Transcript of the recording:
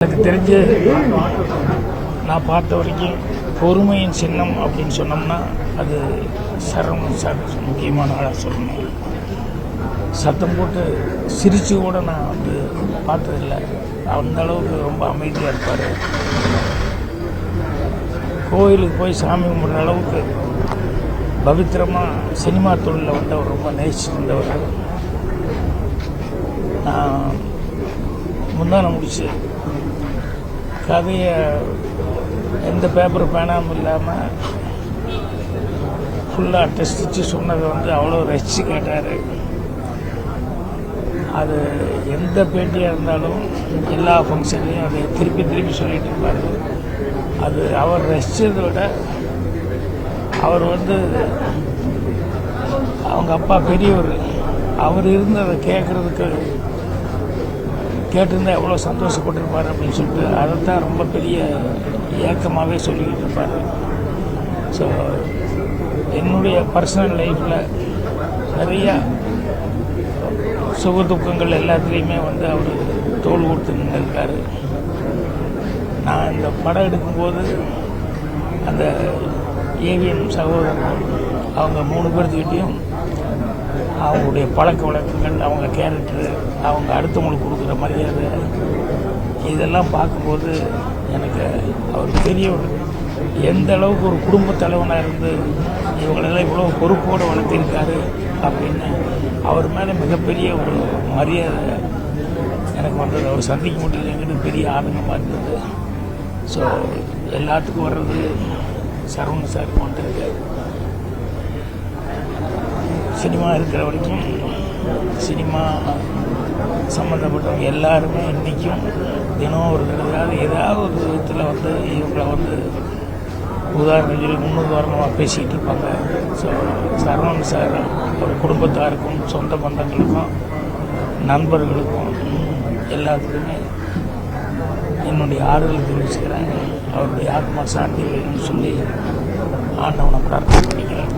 எனக்கு தெரிஞ்சு நான் பார்த்த வரைக்கும் பொறுமையின் சின்னம் அப்படின்னு சொன்னோம்னா அது சரவணன் சார் முக்கியமான ஆளாக சொல்லணும். சத்தம் போட்டு சிரித்து கூட நான் பார்த்ததில்லை. அந்த அளவுக்கு ரொம்ப அமைதியாக இருப்பார். கோயிலுக்கு போய் சாமி கும்பிட்ற அளவுக்கு பவித்திரமாக சினிமா தொழிலில் அவர் ரொம்ப நேசிச்சிருந்தவர். நான் முந்தான முடிச்சு கதையை எந்த பேப்பர் பேனாமல் இல்லாமல் ஃபுல்லாக டெஸ்டிச்சு சொன்னதை அவ்வளோ ரசித்து கேட்டார். அது எந்த பேட்டியாக இருந்தாலும் எல்லா ஃபங்க்ஷன்லையும் அதை திருப்பி திருப்பி சொல்லிட்டு இருப்பார். அது அவர் ரசித்ததை விட அவர் அவங்க அப்பா பெரியவர், அவர் இருந்து அதை கேட்டிருந்தா எவ்வளோ சந்தோஷப்பட்டிருப்பார் அப்படின்னு சொல்லிட்டு அதைத்தான் ரொம்ப பெரிய ஏக்கமாகவே சொல்லிக்கிட்டு இருப்பார். ஸோ என்னுடைய பர்சனல் லைஃப்பில் நிறையா சுக துக்கங்கள் எல்லாத்துலேயுமே அவர் தோள் கொடுத்து நின்றுருக்காரு. நான் இந்த படம் எடுக்கும்போது அந்த ஏவிஎம் சகோதரர்கள் அவங்க 3 பேர்த்துக்கிட்டையும் அவங்களுடைய பழக்க வழக்கங்கள், அவங்க கேரக்டரு, அவங்க அடுத்தவங்களுக்கு கொடுக்குற மரியாதை, இதெல்லாம் பார்க்கும்போது எனக்கு அவர் பெரியவர் எந்த அளவுக்கு ஒரு குடும்ப தலைவனாக இருந்து இவங்களெல்லாம் இவ்வளோ பொறுப்போடு வளர்த்திருக்காரு அப்படின்னு அவர் மேலே மிகப்பெரிய ஒரு மரியாதை எனக்கு வந்தது. அவர் சந்திக்க முடியலைங்கிறது பெரிய ஆதங்கமாக இருந்தது. ஸோ எல்லாத்துக்கும் வர்றது சரவணன் சாருக்கு வந்துருக்கு. சினிமா இருக்கிற வரைக்கும் சினிமா சம்மந்தப்பட்டவங்க எல்லாருமே இன்றைக்கும் தினம் ஒரு தடவையாவது ஏதாவது ஒரு விதத்தில் இவங்களை உதாரணம் சொல்லி முன்னுதாரணமாக பேசிக்கிட்டு இருப்பாங்க. ஸோ சரவணன் சார் ஒரு குடும்பத்தாருக்கும் சொந்த பந்தங்களுக்கும் நண்பர்களுக்கும் எல்லாத்துக்குமே என்னுடைய ஆறுதல் தெரிவிச்சுக்கிறேன். அவருடைய ஆத்மா சாந்தி சொல்லி ஆண்டவனை பிரார்த்தனை பண்ணிக்கிறேன்.